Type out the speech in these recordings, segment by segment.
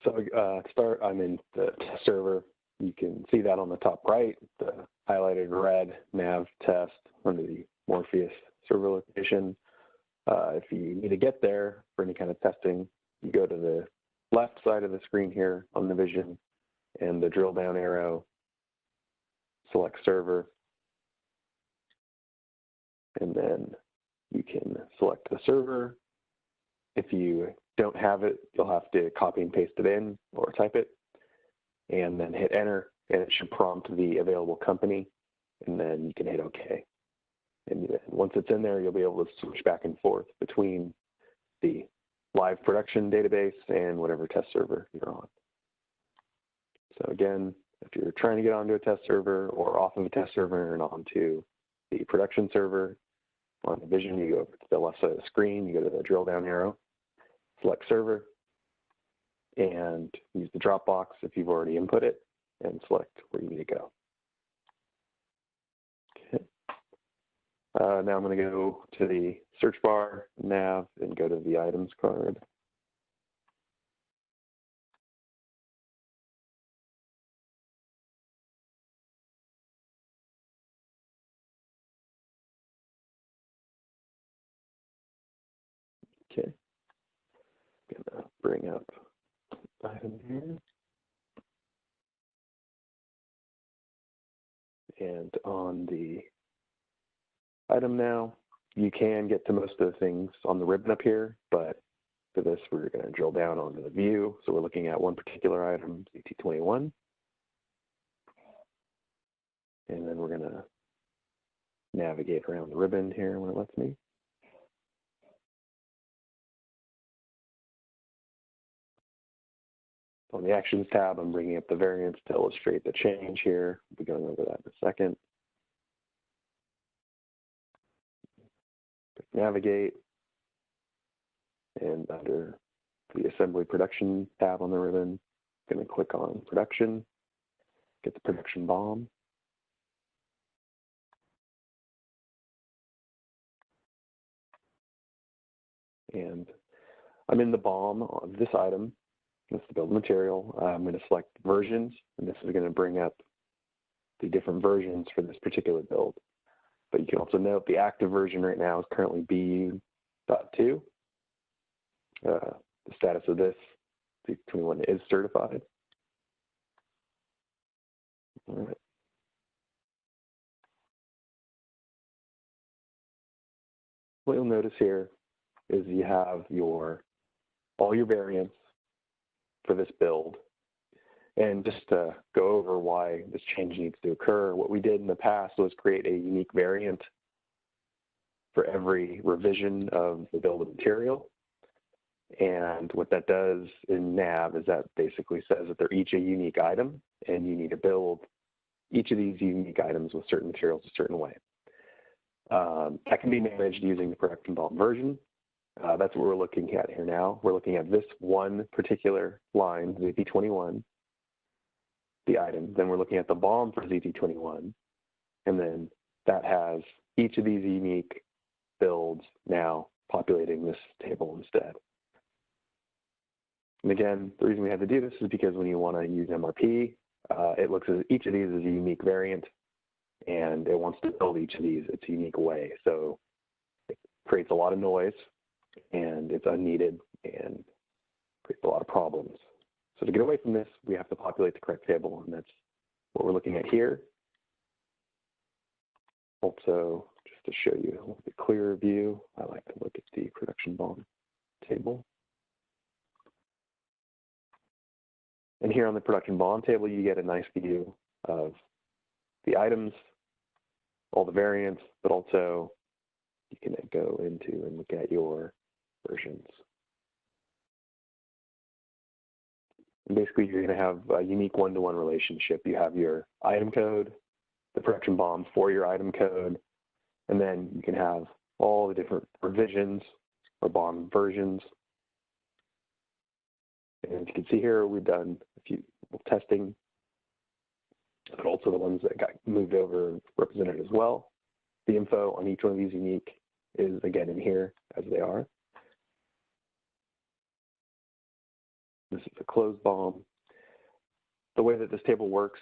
So to start, I'm in the test server. You can see that on the top right, the highlighted red nav test under the Morpheus server location. If you need to get there for any kind of testing, you go to the left side of the screen here on the vision and the drill down arrow, select server, and then you can select the server. If you don't have it, you'll have to copy and paste it in or type it, and then hit enter, and it should prompt the available company, and then you can hit OK. And once it's in there, you'll be able to switch back and forth between the live production database and whatever test server you're on. So again, if you're trying to get onto a test server or off of a test server and onto the production server, on the vision, you go over to the left side of the screen, you go to the drill down arrow, select server, and use the drop box if you've already input it, and select where you need to go. Okay. Now I'm going to go to the search bar, nav, and go to the items card. Okay. I'm going to bring up item here. And on the item now, you can get to most of the things on the ribbon up here, but for this, we're going to drill down onto the view. So we're looking at one particular item, ZT21. And then we're going to navigate around the ribbon here when it lets me. On the Actions tab, I'm bringing up the variants to illustrate the change here. We'll be going over that in a second. Navigate, and under the Assembly Production tab on the ribbon, I'm going to click on Production, get the production BOM. And I'm in the BOM of this item. This is the build material. I'm going to select versions, and this is going to bring up the different versions for this particular build. But you can also note the active version right now is currently BU.2. The status of this, Z21 is certified. All right. What you'll notice here is you have all your variants for this build. And just to go over why this change needs to occur, what we did in the past was create a unique variant for every revision of the bill of material. And what that does in nav is that basically says that they're each a unique item, and you need to build each of these unique items with certain materials a certain way. That can be managed using the production BOM version. That's what we're looking at here now. We're looking at this one particular line, ZT21, the item. Then we're looking at the BOM for ZT21, and then that has each of these unique builds now populating this table instead. And again, the reason we had to do this is because when you want to use MRP, it looks at each of these as a unique variant, and it wants to build each of these its unique way. So it creates a lot of noise, and it's unneeded and creates a lot of problems. So to get away from this, we have to populate the correct table, and that's what we're looking at here. Also, just to show you a little bit clearer view, I like to look at the production BOM table. And here on the production BOM table, you get a nice view of the items, all the variants, but also you can go into and look at your versions. And basically, you're going to have a unique one-to-one relationship. You have your item code, the production BOM for your item code, and then you can have all the different revisions or BOM versions. And as you can see here, we've done a few testing, but also the ones that got moved over and represented as well. The info on each one of these unique is, again, in here as they are. This is a closed bomb. The way that this table works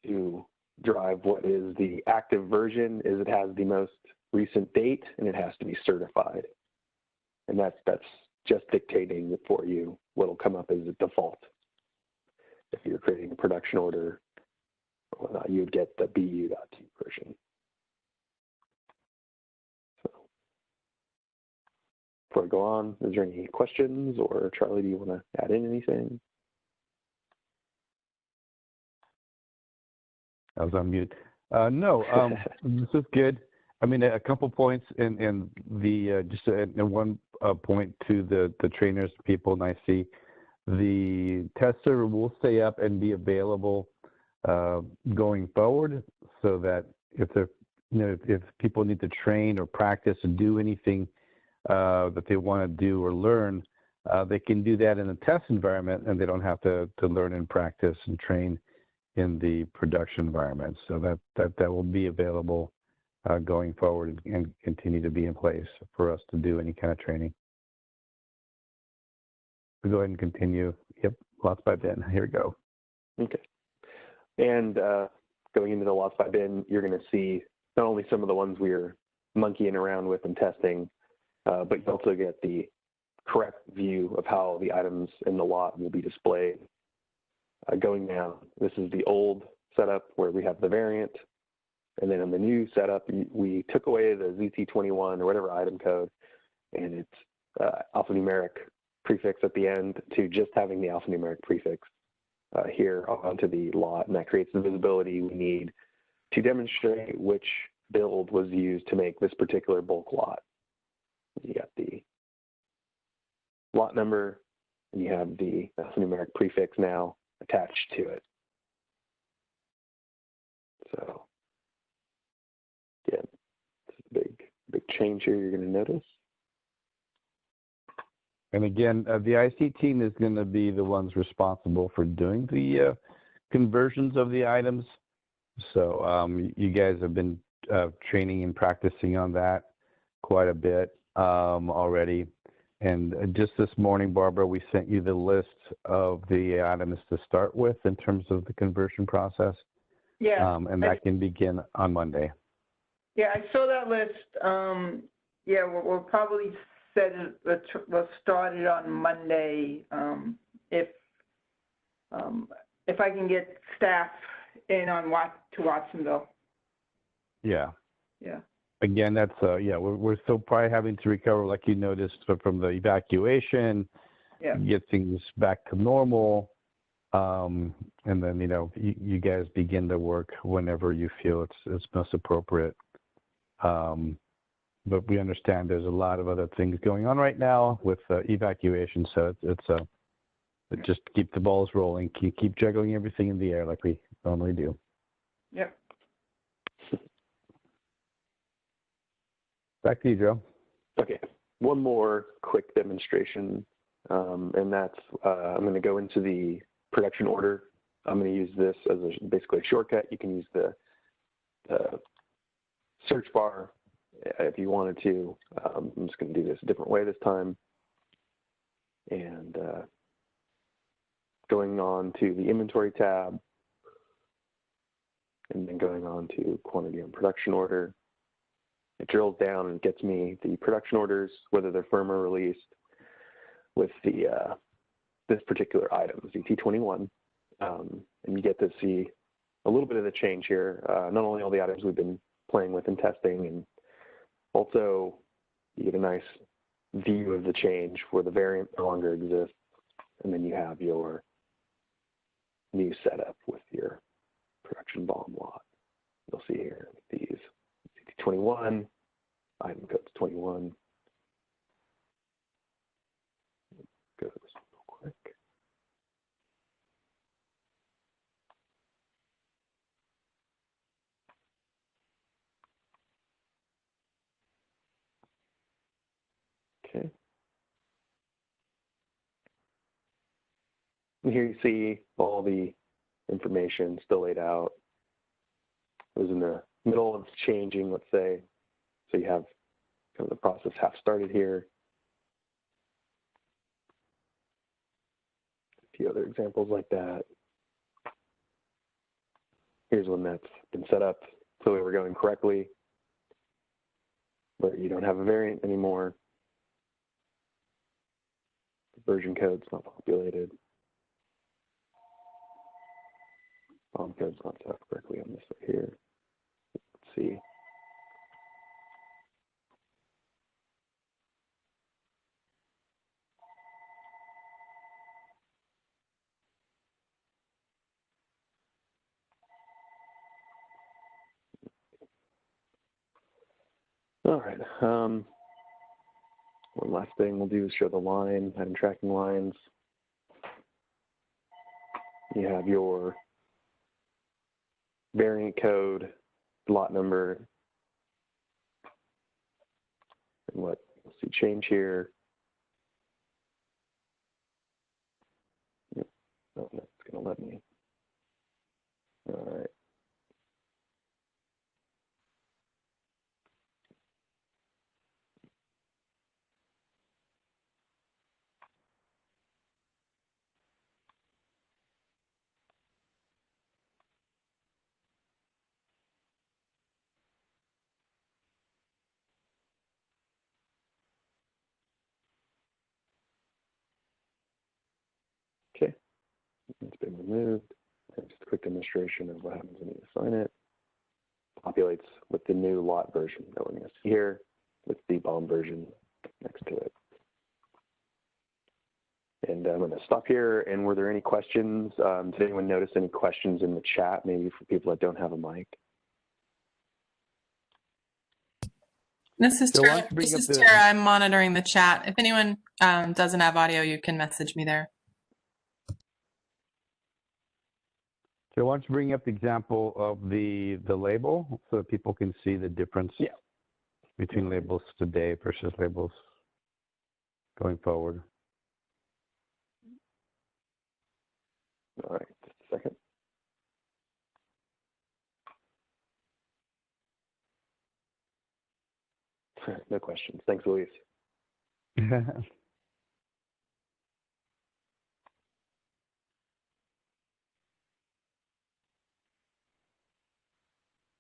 to drive what is the active version is it has the most recent date and it has to be certified. And that's just dictating for you what will come up as a default. If you're creating a production order or whatnot, you'd get the BU.T version. So, before I go on, is there any questions, or Charlie, do you want to add in anything? I was on mute. No, this is good. I mean, a couple points in the just in one point to the trainers, people, and I see the test server will stay up and be available going forward, so that if if people need to train or practice and do anything that they want to do or learn, they can do that in a test environment, and they don't have to learn and practice and train in the production environment. So that will be available going forward and continue to be in place for us to do any kind of training. We'll go ahead and continue. Yep, lots by bin. Here we go. Okay. And going into the lots by bin, you're going to see not only some of the ones we're monkeying around with and testing, but you also get the correct view of how the items in the lot will be displayed. Going down, this is the old setup where we have the variant, and then in the new setup, we took away the ZT21 or whatever item code, and it's alphanumeric prefix at the end to just having the alphanumeric prefix here onto the lot, and that creates the visibility we need to demonstrate which build was used to make this particular bulk lot. You got the lot number, and you have the alphanumeric prefix now attached to it. So, yeah, it's a big change here you're going to notice. And again, the IC team is going to be the ones responsible for doing the conversions of the items. So you guys have been training and practicing on that quite a bit already. And just this morning, Barbara, we sent you the list of the items to start with in terms of the conversion process. Yeah. And that can begin on Monday. Yeah, I saw that list. Yeah, we'll probably we'll start it on Monday if I can get staff in on to Watsonville. Yeah. Yeah. Again, that's yeah. We're still probably having to recover, like you noticed, from the evacuation. Yeah. Get things back to normal, and then you guys begin the work whenever you feel it's most appropriate. But we understand there's a lot of other things going on right now with evacuation, so it's just keep the balls rolling, keep juggling everything in the air like we normally do. Yep. Back to you, Joe. Okay, one more quick demonstration, and that's I'm going to go into the production order. I'm going to use this as basically a shortcut. You can use the search bar if you wanted to. I'm just going to do this a different way this time. And going on to the inventory tab, and then going on to quantity on production order. It drills down and gets me the production orders, whether they're firm or released, with the this particular item, ZT21. And you get to see a little bit of the change here, not only all the items we've been playing with and testing, and also you get a nice view of the change where the variant no longer exists, and then you have your new setup with your production bomb lot. You'll see here these 21, item code's 21. Go to this real quick. Okay. And here you see all the information still laid out. It was in the middle of changing, let's say. So you have kind of the process half started here. few other examples like that. Here's one that's been set up so we were going correctly, but you don't have a variant anymore. The version code's not populated. Bomb code's not set up correctly on this right here. Let's see. All right. One last thing we'll do is show the line, item tracking lines. You have your variant code, lot number, and what you'll see change here. Yep. Oh, that's going to let me. All right. Okay, it's been removed. And just a quick demonstration of what happens when you assign it. Populates with the new lot version that we're going to see here, with the bomb version next to it. And I'm going to stop here. And were there any questions? Did anyone notice any questions in the chat, maybe for people that don't have a mic? This is Tara. I'm monitoring the chat. If anyone doesn't have audio, you can message me there. So why don't you bring up the example of the label so that people can see the difference between labels today versus labels going forward. All right, just a second. No questions. Thanks, Luis.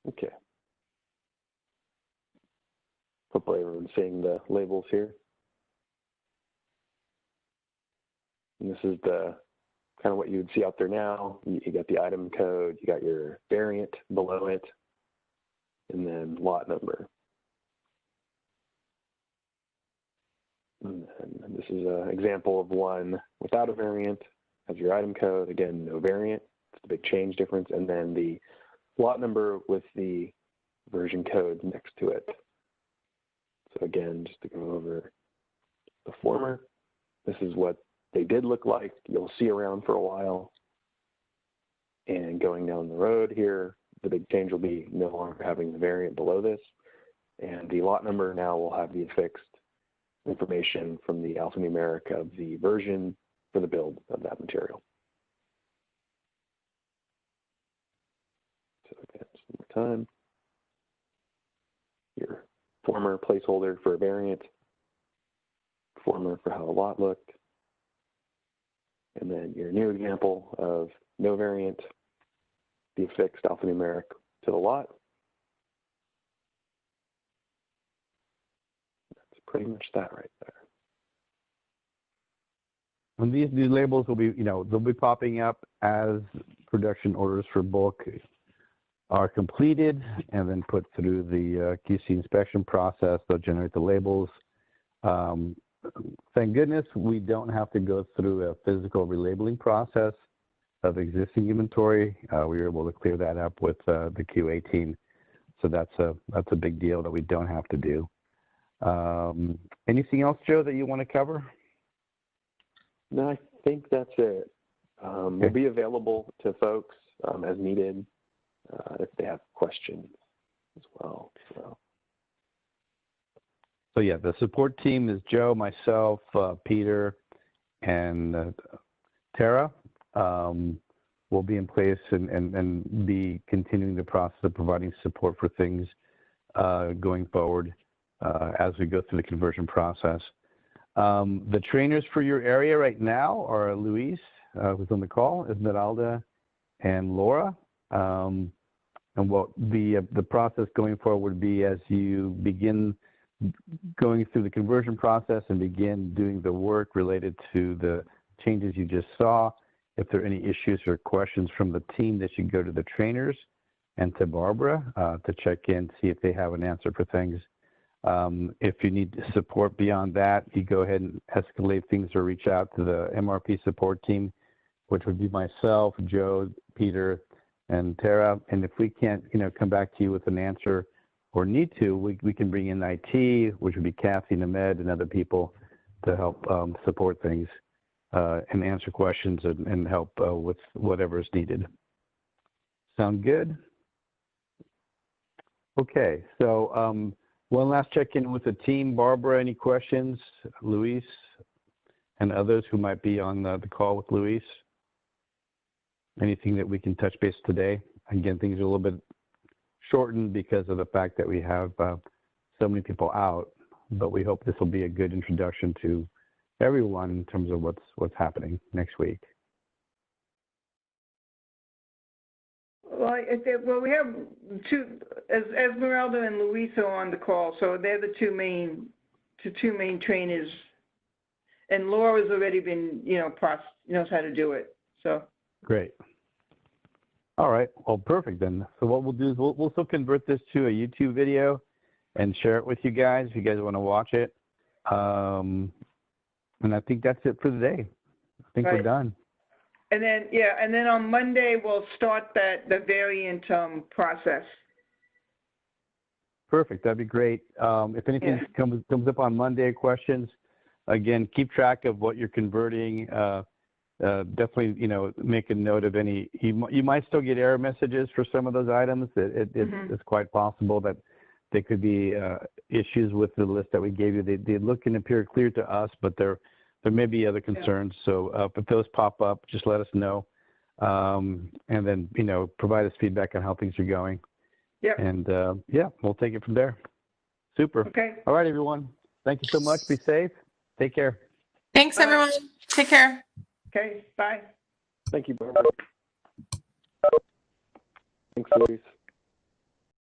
Okay. Hopefully everyone's seeing the labels here. And this is the kind of what you would see out there now. You got the item code, you got your variant below it, and then lot number. And then this is an example of one without a variant. Has your item code, again, no variant. It's a big change difference. And then the lot number with the version code next to it. So again, just to go over the former, this is what they did look like. You'll see around for a while. And going down the road here, the big change will be no longer having the variant below this. And the lot number now will have the affixed information from the alphanumeric of the version for the build of that material. So again, just one more time. Your former placeholder for a variant, former for how a lot looked, and then your new example of no variant, the affixed alphanumeric to the lot. That's pretty much that right there. And these new labels will be, they'll be popping up as production orders for bulk are completed and then put through the QC inspection process. They'll generate the labels. Thank goodness we don't have to go through a physical relabeling process of existing inventory. We were able to clear that up with the QA team. So that's a big deal that we don't have to do. Anything else, Joe, that you want to cover? No, I think that's it. We'll be available to folks as needed if they have questions as well. So yeah, the support team is Joe, myself, Peter, and Tara. Will be in place and be continuing the process of providing support for things going forward as we go through the conversion process. The trainers for your area right now are Luis, who's on the call, Esmeralda and Laura. And what the process going forward would be as you begin going through the conversion process and begin doing the work related to the changes you just saw. If there are any issues or questions from the team, they should go to the trainers and to Barbara to check in, see if they have an answer for things. If you need support beyond that, you go ahead and escalate things or reach out to the MRP support team, which would be myself, Joe, Peter, and Tara. And if we can't, come back to you with an answer or need to, we can bring in IT, which would be Kathy, Named, and other people to help support things and answer questions and help with whatever is needed. Sound good? Okay, so one last check-in with the team. Barbara, any questions? Luis and others who might be on the call with Luis? Anything that we can touch base today? Again, things are a little bit shortened because of the fact that we have so many people out, but we hope this will be a good introduction to everyone in terms of what's happening next week. Well, we have two, Esmeralda and Luis are on the call, so they're the two main trainers. And Laura's already been, knows how to do it. So great. All right. Well, perfect then. So what we'll do is we'll still convert this to a YouTube video and share it with you guys if you guys want to watch it. And I think that's it for today. I think we're done. And then on Monday we'll start the variant process. Perfect. That'd be great. If anything comes up on Monday, questions, again, keep track of what you're converting. Definitely, make a note of any. You might still get error messages for some of those items. It's quite possible that there could be issues with the list that we gave you. They look and appear clear to us, but there may be other concerns. So if those pop up, just let us know, and then provide us feedback on how things are going. Yeah. And we'll take it from there. Super. Okay. All right, everyone. Thank you so much. Be safe. Take care. Thanks, everyone. Take care. Okay. Bye. Thank you, Barbara. Thanks, Luis.